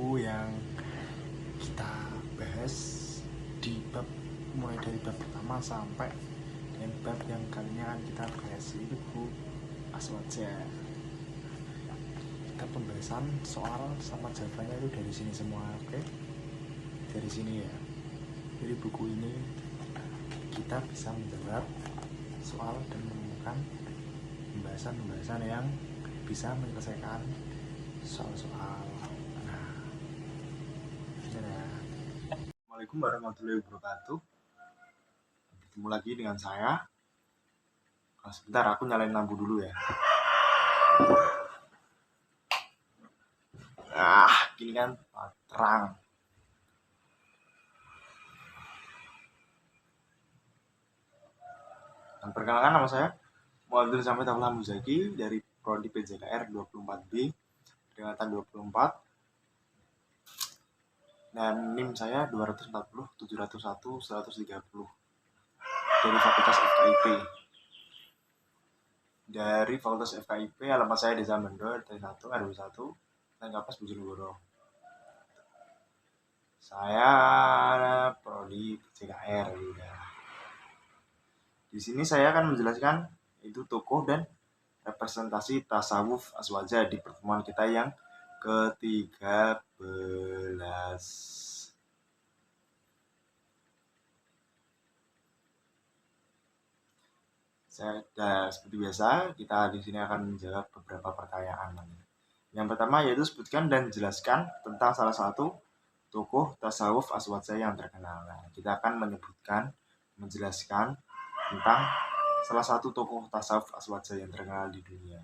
buku yang kita bahas di bab mulai dari bab pertama sampai dan bab yang kalinya akan kita bahas itu buku Aswaja. Kita pembahasan soal sama jawabannya itu dari sini semua, oke? Dari sini ya. Dari buku ini kita bisa menjawab soal dan menemukan pembahasan-pembahasan yang bisa menyelesaikan soal-soal. Assalamualaikum warahmatullahi wabarakatuh. Ketemu lagi dengan saya. Sebentar, aku nyalain lampu dulu ya. Gini kan terang. Dan perkenalkan, nama saya Muhammad Samit Abdullah Muzaki dari Prodi PJKR 24B dengan angka 24 dan NIM saya 240 701 130 dari Fakultas FKIP. Dari Fakultas FKIP, alamat saya Desa Mendo, RT1, RW1, dan Kapas Bojonegoro. Saya Prodi PJKR udah. Di sini saya akan menjelaskan itu tokoh dan representasi tasawuf Aswaja di pertemuan kita yang ke-13. Seperti biasa, kita di sini akan menjawab beberapa pertanyaan. Yang pertama yaitu sebutkan dan jelaskan tentang salah satu tokoh tasawuf Aswaja yang terkenal. Kita akan menjelaskan tentang salah satu tokoh tasawuf Aswaja yang terkenal di dunia.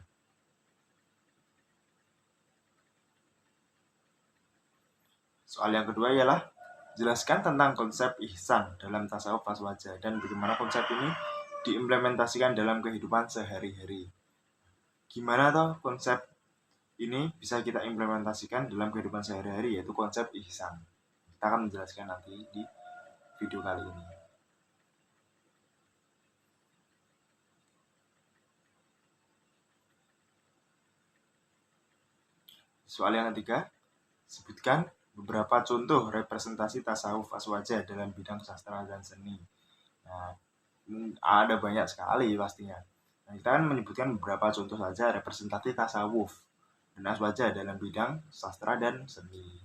Soal yang kedua ialah jelaskan tentang konsep ihsan dalam tasawuf Aswaja dan bagaimana konsep ini diimplementasikan dalam kehidupan sehari-hari. Gimana toh konsep ini bisa kita implementasikan dalam kehidupan sehari-hari, yaitu konsep ihsan. Kita akan menjelaskan nanti di video kali ini. Soal yang ketiga, sebutkan beberapa contoh representasi tasawuf Aswaja dalam bidang sastra dan seni. Nah, ada banyak sekali pastinya. Nah, kita akan menyebutkan beberapa contoh saja representasi tasawuf dan Aswaja dalam bidang sastra dan seni.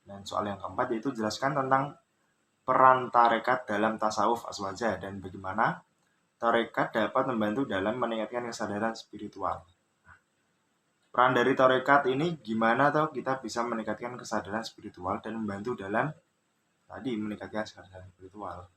Dan soal yang keempat yaitu jelaskan tentang peran tarekat dalam tasawuf Aswaja dan bagaimana tarekat dapat membantu dalam meningkatkan kesadaran spiritual. Peran dari tarekat ini gimana toh kita bisa meningkatkan kesadaran spiritual dan membantu dalam tadi meningkatkan kesadaran spiritual.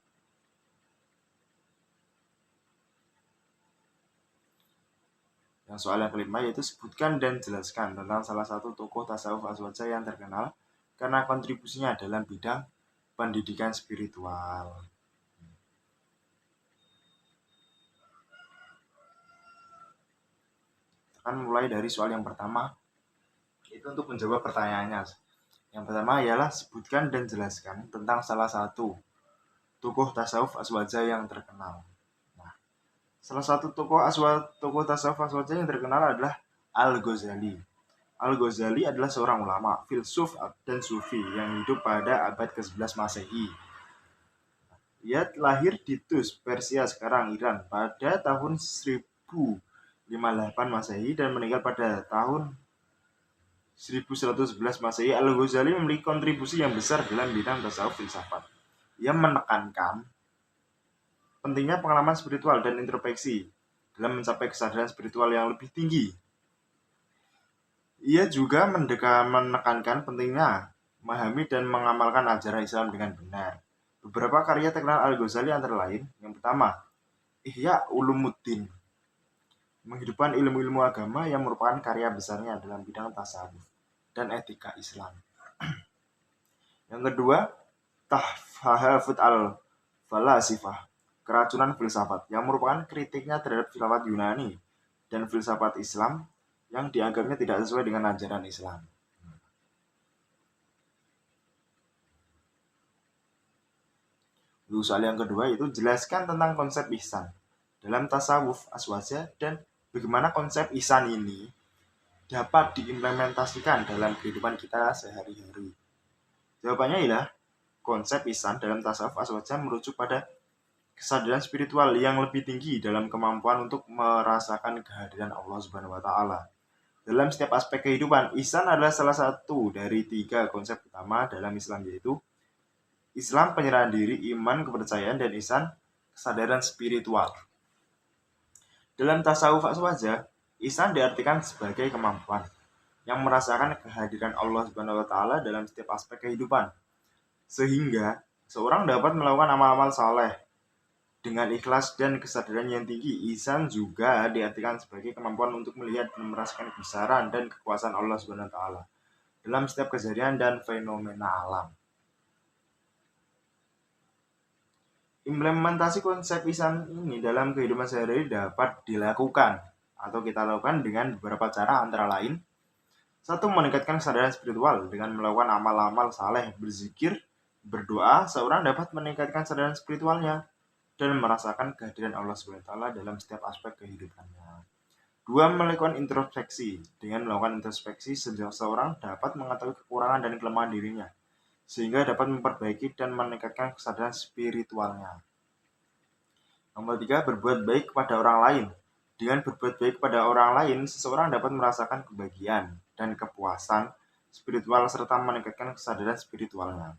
Yang soal yang kelima yaitu sebutkan dan jelaskan tentang salah satu tokoh tasawuf Aswaja yang terkenal karena kontribusinya dalam bidang pendidikan spiritual. Akan mulai dari soal yang pertama, itu untuk menjawab pertanyaannya. Yang pertama ialah sebutkan dan jelaskan tentang salah satu tokoh tasawuf Aswaja yang terkenal. Nah, salah satu tokoh tasawuf Aswaja yang terkenal adalah Al-Ghazali. Al-Ghazali adalah seorang ulama, filsuf dan sufi yang hidup pada abad ke-11 Masehi. Ia lahir di Tus, Persia sekarang Iran pada tahun 1058 Masehi dan meninggal pada tahun 1111 Masehi. Al-Ghazali memiliki kontribusi yang besar dalam bidang tasawuf filsafat. Ia menekankan pentingnya pengalaman spiritual dan introspeksi dalam mencapai kesadaran spiritual yang lebih tinggi. Ia juga menekankan pentingnya memahami dan mengamalkan ajaran Islam dengan benar. Beberapa karya terkenal Al-Ghazali antara lain, yang pertama, Ihya Ulumuddin, menghidupkan ilmu-ilmu agama yang merupakan karya besarnya dalam bidang tasawuf dan etika Islam. Yang kedua, Tahfahafut al-Falasifah, keracunan filsafat, yang merupakan kritiknya terhadap filsafat Yunani dan filsafat Islam yang dianggapnya tidak sesuai dengan ajaran Islam. Soal yang kedua itu jelaskan tentang konsep ihsan dalam tasawuf Aswaja dan Bagaimana konsep ihsan ini dapat diimplementasikan dalam kehidupan kita sehari-hari? Jawabannya ialah konsep ihsan dalam tasawuf aswaja merujuk pada kesadaran spiritual yang lebih tinggi dalam kemampuan untuk merasakan kehadiran Allah Subhanahu wa taala. Dalam setiap aspek kehidupan, ihsan adalah salah satu dari 3 konsep utama dalam Islam, yaitu Islam penyerahan diri, iman kepercayaan, dan ihsan kesadaran spiritual. Dalam tasawuf aswaja, ihsan diartikan sebagai kemampuan yang merasakan kehadiran Allah Subhanahu wa taala dalam setiap aspek kehidupan, sehingga seorang dapat melakukan amal-amal saleh dengan ikhlas dan kesadaran yang tinggi. Ihsan juga diartikan sebagai kemampuan untuk melihat dan merasakan kebesaran dan kekuasaan Allah Subhanahu wa taala dalam setiap kejadian dan fenomena alam. Implementasi konsep ihsan ini dalam kehidupan sehari-hari dapat dilakukan atau kita lakukan dengan beberapa cara, antara lain: 1. Meningkatkan kesadaran spiritual dengan melakukan amal-amal saleh, berzikir, berdoa. Seorang dapat meningkatkan kesadaran spiritualnya dan merasakan kehadiran Allah SWT dalam setiap aspek kehidupannya. 2. Melakukan introspeksi. Dengan melakukan introspeksi, seseorang dapat mengetahui kekurangan dan kelemahan dirinya, sehingga dapat memperbaiki dan meningkatkan kesadaran spiritualnya. Nomor 3. Berbuat baik kepada orang lain. Dengan berbuat baik kepada orang lain, seseorang dapat merasakan kebahagiaan dan kepuasan spiritual serta meningkatkan kesadaran spiritualnya.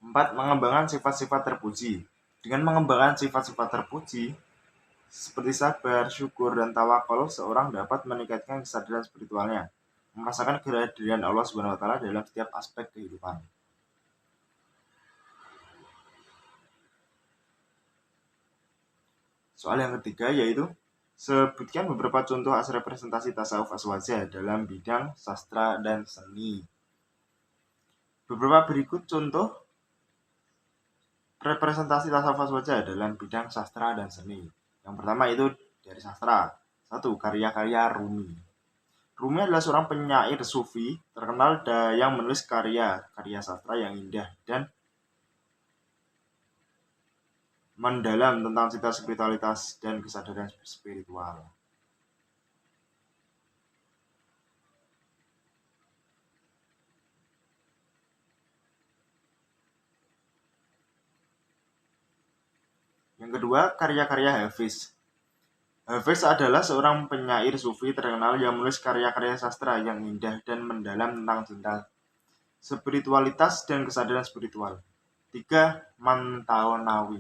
4. Mengembangkan sifat-sifat terpuji. Dengan mengembangkan sifat-sifat terpuji seperti sabar, syukur, dan tawakal, seorang dapat meningkatkan kesadaran spiritualnya, merasakan kehadiran Allah Subhanahu wa taala dalam setiap aspek kehidupan. Soal yang ketiga yaitu sebutkan beberapa contoh representasi tasawuf aswaja dalam bidang sastra dan seni. Beberapa berikut contoh representasi tasawuf aswaja dalam bidang sastra dan seni. Yang pertama itu dari sastra. 1. Karya-karya Rumi. Rumi adalah seorang penyair sufi terkenal yang menulis karya sastra yang indah dan mendalam tentang cita spiritualitas dan kesadaran spiritual. Yang kedua, karya-karya Hafiz. Hafiz adalah seorang penyair sufi terkenal yang menulis karya-karya sastra yang indah dan mendalam tentang cinta, spiritualitas, dan kesadaran spiritual. 3. Matanawi.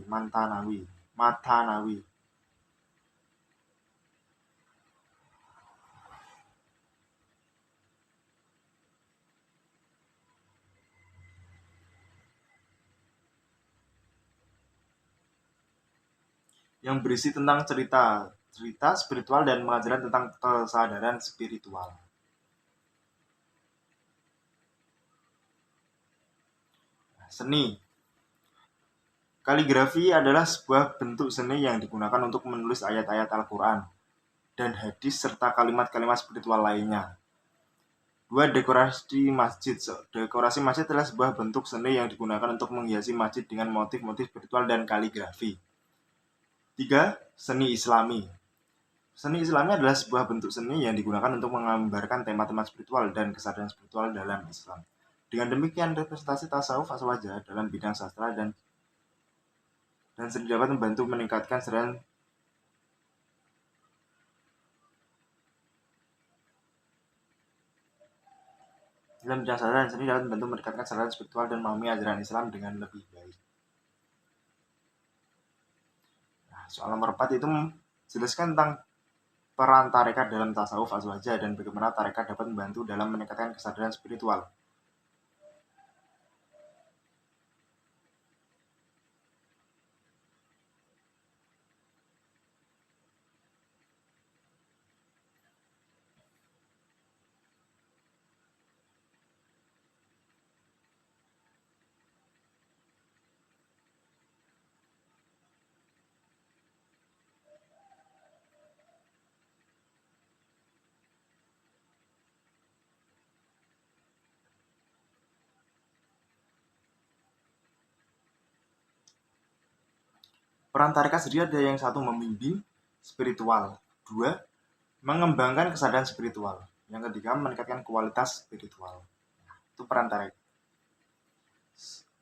Yang berisi tentang cerita spiritual dan pengajaran tentang kesadaran spiritual. Seni. Kaligrafi adalah sebuah bentuk seni yang digunakan untuk menulis ayat-ayat Al-Quran dan hadis serta kalimat-kalimat spiritual lainnya. 2. Dekorasi masjid. Dekorasi masjid adalah sebuah bentuk seni yang digunakan untuk menghiasi masjid dengan motif-motif spiritual dan kaligrafi. 3. Seni Islami. Seni Islami adalah sebuah bentuk seni yang digunakan untuk menggambarkan tema-tema spiritual dan kesadaran spiritual dalam Islam. Dengan demikian, representasi tasawuf aswaja dalam bidang sastra dan seni dapat membantu meningkatkan kesadaran dalam bidang sastra dan seni dapat membantu meningkatkan kesadaran spiritual dan memahami ajaran Islam dengan lebih baik. Nah, soal nomor 4 itu menjelaskan tentang peran tarekat dalam tasawuf aswaja dan bagaimana tarekat dapat membantu dalam meningkatkan kesadaran spiritual. Peran tarekat sendiri ada yang satu membimbing spiritual, 2. Mengembangkan kesadaran spiritual. Yang ketiga, meningkatkan kualitas spiritual. Itu peran tarekat.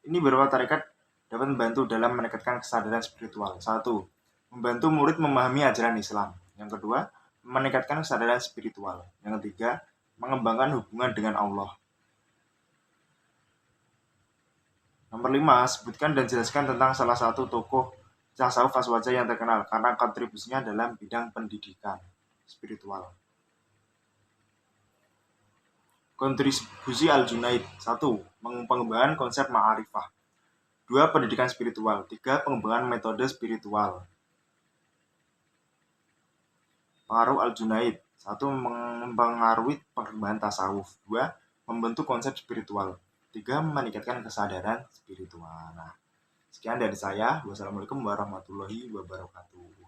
Ini beberapa tarekat dapat membantu dalam meningkatkan kesadaran spiritual. 1. Membantu murid memahami ajaran Islam. Yang kedua, meningkatkan kesadaran spiritual. Yang ketiga, mengembangkan hubungan dengan Allah. Nomor 5, sebutkan dan jelaskan tentang salah satu tokoh tasawuf aswaja yang terkenal karena kontribusinya dalam bidang pendidikan spiritual. Kontribusi Al-Junaid. 1. Pengembangan konsep ma'arifah. 2. Pendidikan spiritual. 3. Pengembangan metode spiritual. Pengaruh Al-Junaid. 1. Mempengaruhi pengembangan tasawuf. 2. Membentuk konsep spiritual. 3. Meningkatkan kesadaran spiritual. Nah, sekian dari saya. Wassalamualaikum warahmatullahi wabarakatuh.